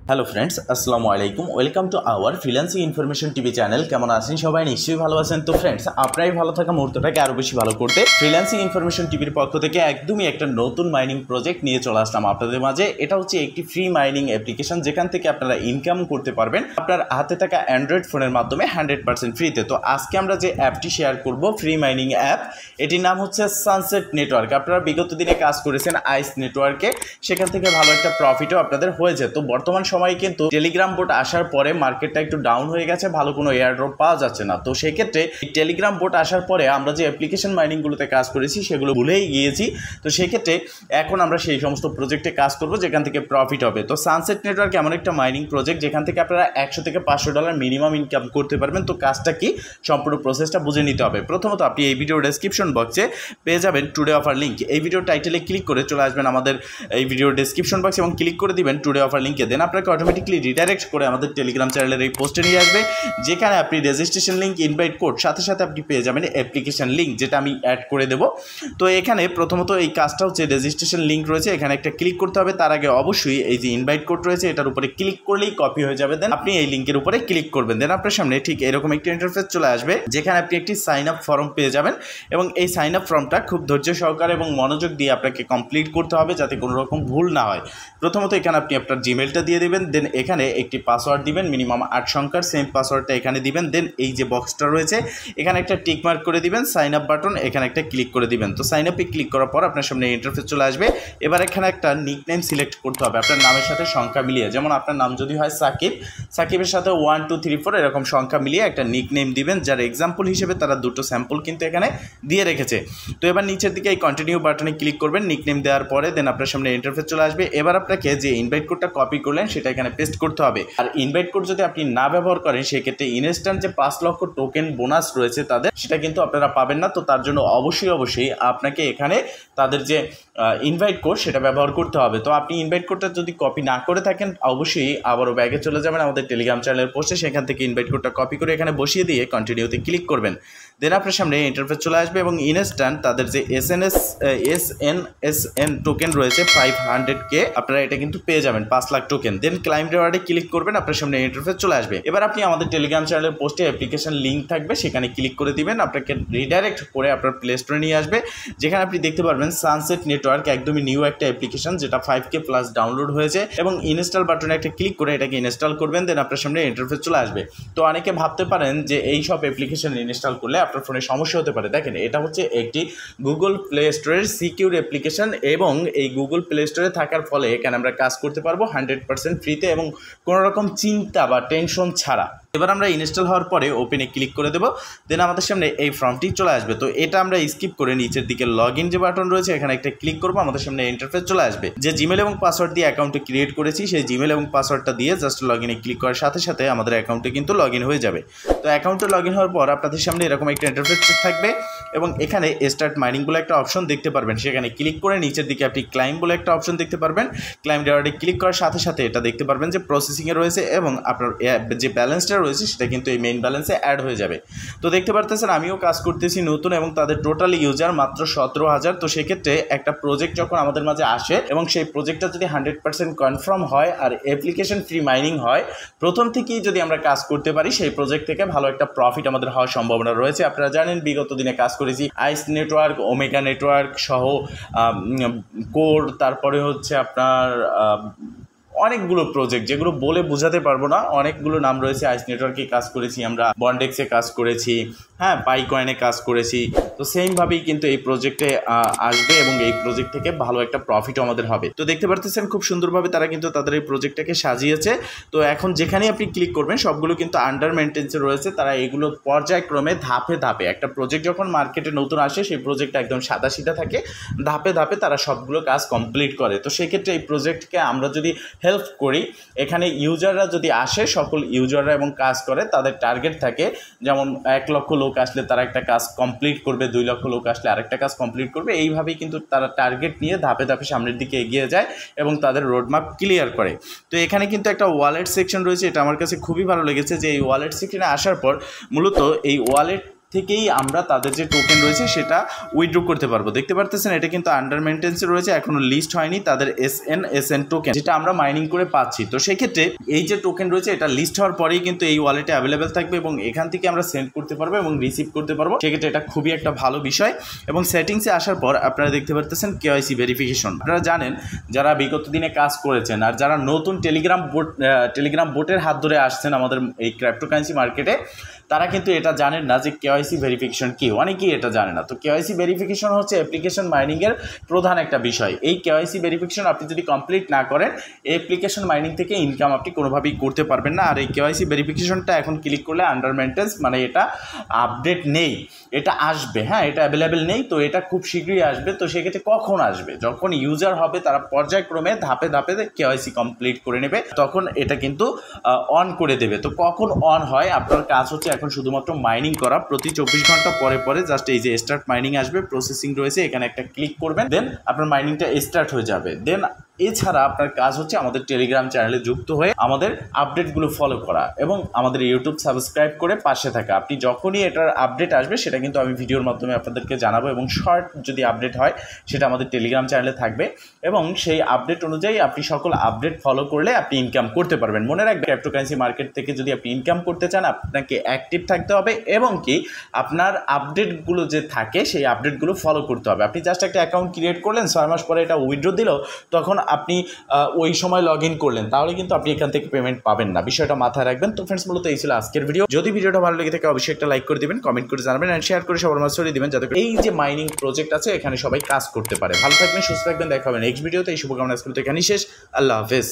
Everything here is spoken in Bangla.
হ্যালো ফ্রেন্ডস, আসসালামু আলাইকুম। Welcome to our freelancing information TV channel. কেমন আছেন সবাই? নিশ্চয়ই ভালো আছেন। তো ফ্রেন্ডস, আপনারাই ভালো থাকা মুহূর্তটাকে আরও বেশি ভালো করতে ফ্রিল্যান্সিং ইনফরমেশন টিভির পক্ষ থেকে একদমই একটা নতুন মাইনিং প্রজেক্ট নিয়ে চলে আসলাম আপনাদের মাঝে। এটা হচ্ছে একটি ফ্রি মাইনিং অ্যাপ্লিকেশন, যেখান থেকে আপনারা ইনকাম করতে পারবেন আপনার হাতে থাকা অ্যান্ড্রয়েড ফোনের মাধ্যমে 100% ফ্রিতে। তো আজকে আমরা যে অ্যাপটি শেয়ার করব, ফ্রি মাইনিং অ্যাপ, এটির নাম হচ্ছে সানসেট নেটওয়ার্ক। আপনারা বিগত দিনে কাজ করেছেন আইস নেটওয়ার্কে, সেখান থেকে ভালো একটা প্রফিটও আপনাদের হয়েছে। তো বর্তমান সময়ে কিন্তু টেলিগ্রাম বোট আসার পরে মার্কেটটা একটু ডাউন হয়ে গেছে, ভালো কোনো এয়ারড্রপ পাওয়া যাচ্ছে না। তো সেক্ষেত্রে টেলিগ্রাম বোট আসার পরে আমরা যে অ্যাপ্লিকেশন মাইনিংগুলোতে কাজ করেছি সেগুলো ভুলেই গিয়েছি। তো সেক্ষেত্রে এখন আমরা সেই সমস্ত প্রজেক্টে কাজ করব যেখান থেকে প্রফিট হবে। তো সানসেট নেটওয়ার্ক এমন একটা মাইনিং প্রজেক্ট যেখান থেকে আপনারা $100 থেকে $500 মিনিমাম ইনকাম করতে পারবেন। তো কাজটা কি, সম্পূর্ণ প্রসেসটা বুঝে নিতে হবে। প্রথমত আপনি এই ভিডিও ডেসক্রিপশন বক্সে পেয়ে যাবেন টুডে অফার লিঙ্ক। এই ভিডিও টাইটেলে ক্লিক করে চলে আসবেন আমাদের এই ভিডিও ডেসক্রিপশন বক্স এবং ক্লিক করে দিবেন টুডে অফার লিঙ্কে। দেন আপনাকে অটোমেটিকলি রিডাইরেক্ট করে আমাদের টেলিগ্রাম চ্যানেলের এই পোস্টে নিয়ে আসবে, যেখানে আপনি রেজিস্ট্রেশন লিঙ্ক, ইনভাইট কোড, সাথে সাথে আপনি পেয়ে যাবেন অ্যাপ্লিকেশন লিঙ্ক, যেটা আমি অ্যাড করে দেবো। তো এখানে প্রথমত এই কাজটা হচ্ছে রেজিস্ট্রেশন লিঙ্ক রয়েছে, এখানে একটা ক্লিক করতে হবে। তার আগে অবশ্যই এই যে ইনভাইট কোড রয়েছে এটার উপরে ক্লিক করলেই কপি হয়ে যাবে। দেন আপনি এই লিঙ্কের উপরে ক্লিক করবেন। দেন আপনার সামনে ঠিক এরকম একটি ইন্টারফেস চলে আসবে, যেখানে আপনি একটি সাইন আপ ফর্ম পেয়ে যাবেন এবং এই সাইন আপ ফর্মটা খুব ধৈর্য সহকারে এবং মনোযোগ দিয়ে আপনাকে কমপ্লিট করতে হবে, যাতে কোনো রকম ভুল না হয়। প্রথমত এখানে আপনি আপনার জিমেলটা দিয়ে দেবেন। দেন এখানে একটি পাসওয়ার্ড দিবেন, মিনিমাম 8 সংখ্যার, সেম পাসওয়ার্ডটা এখানে দিবেন। দেন এই যে বক্সটা রয়েছে এখানে একটা টিক মার্ক করে দিবেন, সাইন আপ বাটন, এখানে একটা ক্লিক করে দিবেন। তো সাইন আপে ক্লিক করার পর আপনার সামনে ইন্টারফেস চলে আসবে। এবার এখানে একটা নিকনেম সিলেক্ট করতে হবে আপনার নামের সাথে সংখ্যা মিলিয়ে। যেমন আপনার নাম যদি হয় সাকিব, সাকিবের সাথে 1 2 3 4 এরকম সংখ্যা মিলিয়ে একটা নিকনেম দিবেন, যার এক্সাম্পল হিসেবে তারা দুটো স্যাম্পল কিন্তু এখানে দিয়ে রেখেছে। তো এবার নিচের দিকে এই কন্টিনিউ বাটনে ক্লিক করবেন নিকনেম দেওয়ার পরে। দেন আপনার সামনে ইন্টারফেস চলে আসবে। এবার আপনাকে যে ইনভাইট কোডটা কপি করলেন সেটা এখানে পেস্ট করতে হবে। আর ইনভাইট কোড যদি আপনি না ব্যবহার করেন সেক্ষেত্রে ইনস্ট্যান্ট যে 5 লক্ষ টোকেন বোনাস রয়েছে তাদের, সেটা কিন্তু আপনারা পাবেন না। তো তার জন্য অবশ্যই আপনাকে এখানে তাদের যে ইনভাইট কোড সেটা ব্যবহার করতে হবে। তো আপনি ইনভাইট কোডটা যদি কপি না করে থাকেন অবশ্যই আবারও ব্যাগে চলে যাবেন আমাদের টেলিগ্রাম চ্যানেলের পোস্টে, সেখান থেকে ইনভাইট কোডটা কপি করে এখানে বসিয়ে দিয়ে কন্টিনিউতে ক্লিক করবেন। দেন আপনার সামনে ইন্টারফেস চলে আসবে এবং ইনস্ট্যান্ট তাদের যে SNSN টোকেন রয়েছে 500K, আপনারা এটা কিন্তু পেয়ে যাবেন 5 লাখ টোকেন। দেন ক্লাইম রিওয়ার্ডে ক্লিক করবেন, আপনার সামনে ইন্টারফেস চলে আসবে। এবার আপনি আমাদের টেলিগ্রাম চ্যানেলের পোস্টে অ্যাপ্লিকেশন লিঙ্ক থাকবে, সেখানে ক্লিক করে দিবেন, আপনাকে রিডাইরেক্ট করে আপনার প্লে স্টোরে নিয়ে আসবে, যেখানে আপনি দেখতে পারবেন সানসেট নেটওয়ার্ক, একদমই নিউ একটা অ্যাপ্লিকেশন যেটা 5K প্লাস ডাউনলোড হয়েছে। এবং ইনস্টল বাটনে একটা ক্লিক করে এটাকে ইনস্টল করবেন। দেন আপনার সামনে ইন্টারফেস চলে আসবে। তো অনেকে ভাবতে পারেন যে এই সব অ্যাপ্লিকেশন ইনস্টল করলে আপনার ফোনে সমস্যা হতে পারে। দেখেন, এটা হচ্ছে একটি গুগল প্লে স্টোরের সিকিউর অ্যাপ্লিকেশন এবং এই গুগল প্লে স্টোরে থাকার ফলে এখানে আমরা কাজ করতে পারবো 100% ফ্রিতে এবং কোনো রকম চিন্তা বা টেনশন ছাড়া। এবার আমরা ইনস্টল হওয়ার পরে ওপেনে ক্লিক করে দেবো। দেন আমাদের সামনে এই ফর্মটি চলে আসবে। তো এটা আমরা স্কিপ করে নিচের দিকে লগ ইন যে বাটন রয়েছে এখানে একটা ক্লিক করবো, আমাদের সামনে ইন্টারফেস চলে আসবে। যে জিমেল এবং পাসওয়ার্ড দিয়ে অ্যাকাউন্টে ক্রিয়েট করেছি সেই জিমেল এবং পাসওয়ার্ডটা দিয়ে জাস্ট লগ ইনে ক্লিক করার সাথে সাথে আমাদের অ্যাকাউন্টে কিন্তু লগ ইন হয়ে যাবে। তো অ্যাকাউন্টে লগ ইন হওয়ার পর আপনাদের সামনে এরকম একটা ইন্টারফেস থাকবে এবং এখানে স্টার্ট মাইনিং বলে একটা অপশন দেখতে পারবেন, সেখানে ক্লিক করে নিচের দিকে আপনি ক্লাইম বলে একটা অপশন দেখতে পারবেন। ক্লাইম রিওয়ার্ডে ক্লিক করার সাথে সাথে এটা দেখতে পারবেন যে প্রসেসিংয়ে রয়েছে এবং আপনার যে ব্যালেন্সটা রয়েছে সেটা কিন্তু এই মেইন ব্যালেন্সে অ্যাড হয়ে যাবে। তো দেখতে পারতেছেন আমিও কাজ করতেছি নতুন এবং তাদের টোটাল ইউজার মাত্র 17,000। তো সেক্ষেত্রে একটা প্রজেক্ট যখন আমাদের মাঝে আসে এবং সেই প্রজেক্টটা যদি 100% কনফার্ম হয় আর অ্যাপ্লিকেশন ফ্রি মাইনিং হয়, প্রথম থেকেই যদি আমরা কাজ করতে পারি সেই প্রজেক্ট থেকে ভালো একটা প্রফিট আমাদের হওয়ার সম্ভাবনা রয়েছে। আপনারা জানেন বিগত দিনে কাজ করেছি আইস নেটওয়ার্ক, ওমেগা নেটওয়ার্ক সহ কোড, তারপরে হচ্ছে আপনার অনেকগুলো প্রজেক্ট যেগুলো বলে বোঝাতে পারবো না, অনেকগুলো নাম রয়েছে। আইস নেটওয়ার্কে কাজ করেছি আমরা, বন্ডেক্সে কাজ করেছি, হ্যাঁ, পাইকয়েনে কাজ করেছি। তো সেমভাবেই কিন্তু এই প্রজেক্টে আসবে এবং এই প্রজেক্ট থেকে ভালো একটা প্রফিটও আমাদের হবে। তো দেখতে পারতেছেন খুব সুন্দরভাবে তারা কিন্তু তাদের এই প্রজেক্টটাকে সাজিয়েছে। তো এখন যেখানেই আপনি ক্লিক করবেন সবগুলো কিন্তু আন্ডার মেনটেন্সে রয়েছে। তারা এগুলো পর্যায়ক্রমে ধাপে ধাপে, একটা প্রজেক্ট যখন মার্কেটে নতুন আসে সেই প্রজেক্টটা একদম সাদা সিধা থাকে, ধাপে ধাপে তারা সবগুলো কাজ কমপ্লিট করে। তো সেক্ষেত্রে এই প্রজেক্টকে আমরা যদি হেল্প করি, এখানে ইউজাররা যদি আসে, সকল ইউজাররা এবং কাজ করে, তাদের টার্গেট থাকে যেমন 1 লক্ষ লোক আসলে তারা একটা কাজ কমপ্লিট করবে, 2 লক্ষ লোক আসলে আরেকটা কাজ কমপ্লিট করবে। এইভাবেই কিন্তু তারা টার্গেট নিয়ে ধাপে ধাপে সামনের দিকে এগিয়ে যায় এবং তাদের রোডম্যাপ ক্লিয়ার করে। তো এখানে কিন্তু একটা ওয়ালেট সেকশন রয়েছে, এটা আমার কাছে খুবই ভালো লেগেছে যে এই ওয়ালেট সেকশনে আসার পর মূলত এই ওয়ালেট থেকেই আমরা তাদের যে টোকেন রয়েছে সেটা উইথড্র করতে পারবো। দেখতে পারতেছেন এটা কিন্তু আন্ডার মেনটেন্সে রয়েছে, এখনো লিস্ট হয়নি তাদের SN টোকেন যেটা আমরা মাইনিং করে পাচ্ছি। তো সেক্ষেত্রে এই যে টোকেন রয়েছে এটা লিস্ট হওয়ার পরেই কিন্তু এই ওয়ালেটে অ্যাভেলেবেল থাকবে এবং এখান থেকে আমরা সেন্ড করতে পারবো এবং রিসিভ করতে পারবো। সেক্ষেত্রে এটা খুবই একটা ভালো বিষয়। এবং সেটিংসে আসার পর আপনারা দেখতে পারতেছেন KYC ভেরিফিকেশন। আপনারা জানেন যারা বিগত দিনে কাজ করেছেন আর যারা নতুন টেলিগ্রাম বোটের হাত ধরে আসছেন আমাদের এই ক্রিপ্টোকারেন্সি মার্কেটে, তারা কিন্তু এটা জানেন না যে KYC ভেরিফিকেশন কি, অনেকেই এটা জানে না। তো KYC ভেরিফিকেশন হচ্ছে অ্যাপ্লিকেশন মাইনিংয়ের প্রধান একটা বিষয়। এই KYC ভেরিফিকেশন আপনি যদি কমপ্লিট না করেন অ্যাপ্লিকেশন মাইনিং থেকে ইনকাম আপনি কোনোভাবেই করতে পারবেন না। আর এই KYC ভেরিফিকেশনটা এখন ক্লিক করলে আন্ডার মেনটেন্স, মানে এটা আপডেট নেই, এটা আসবে, হ্যাঁ এটা অ্যাভেলেবেল নেই, তো এটা খুব শীঘ্রই আসবে। তো সেক্ষেত্রে কখন আসবে? যখন ইউজার হবে তারা পর্যায়ক্রমে ধাপে ধাপে KYC কমপ্লিট করে নেবে, তখন এটা কিন্তু অন করে দেবে। তো কখন অন হয়? আপনার কাজ হচ্ছে এখন শুধুমাত্র মাইনিং করা। প্রতি 24 ঘন্টা পরে পরে জাস্ট এই যে স্টার্ট মাইনিং আসবে, প্রসেসিং রয়েছে, এখানে একটা ক্লিক করবেন, দেন আপনার মাইনিংটা স্টার্ট হয়ে যাবে। দেন এছাড়া আপনার কাজ হচ্ছে আমাদের টেলিগ্রাম চ্যানেলে যুক্ত হয়ে আমাদের আপডেটগুলো ফলো করা এবং আমাদের ইউটিউব সাবস্ক্রাইব করে পাশে থাকা। আপনি যখনই এটার আপডেট আসবে সেটা কিন্তু আমি ভিডিওর মাধ্যমে আপনাদেরকে জানাবো এবং শর্ট যদি আপডেট হয় সেটা আমাদের টেলিগ্রাম চ্যানেলে থাকবে এবং সেই আপডেট অনুযায়ী আপনি সকল আপডেট ফলো করলে আপনি ইনকাম করতে পারবেন। মনে রাখবেন ক্রিপ্টোকারেন্সি মার্কেট থেকে যদি আপনি ইনকাম করতে চান আপনাকে অ্যাক্টিভ থাকতে হবে এবং কি আপনার আপডেটগুলো যে থাকে সেই আপডেটগুলো ফলো করতে হবে। আপনি জাস্ট একটা অ্যাকাউন্ট ক্রিয়েট করলেন, 6 মাস পরে এটা উইথড্র দিল, তখন আপনি ওই সময় লগ ইন করলেন, তাহলে কিন্তু আপনি এখান থেকে পেমেন্ট পাবেন না। বিষয়টা মাথায় রাখবেন। তো ফ্রেন্ডস, মূলত এই ছিল আজকের ভিডিও। যদি ভিডিওটা ভালো লেগে থাকে অবশ্যই একটা লাইক করে দিবেন, কমেন্ট করে জানাবেন এন্ড শেয়ার করে সবার মাঝে ছড়িয়ে দিবেন যাতে এই যে মাইনিং প্রজেক্ট আছে এখানে সবাই কাজ করতে পারে। ভালো থাকবেন, সুস্থ থাকবেন, দেখা হবে নেক্সট ভিডিওতে। এই শুভকামনা আজকে এখানেই শেষ। আল্লাহ হাফেজ।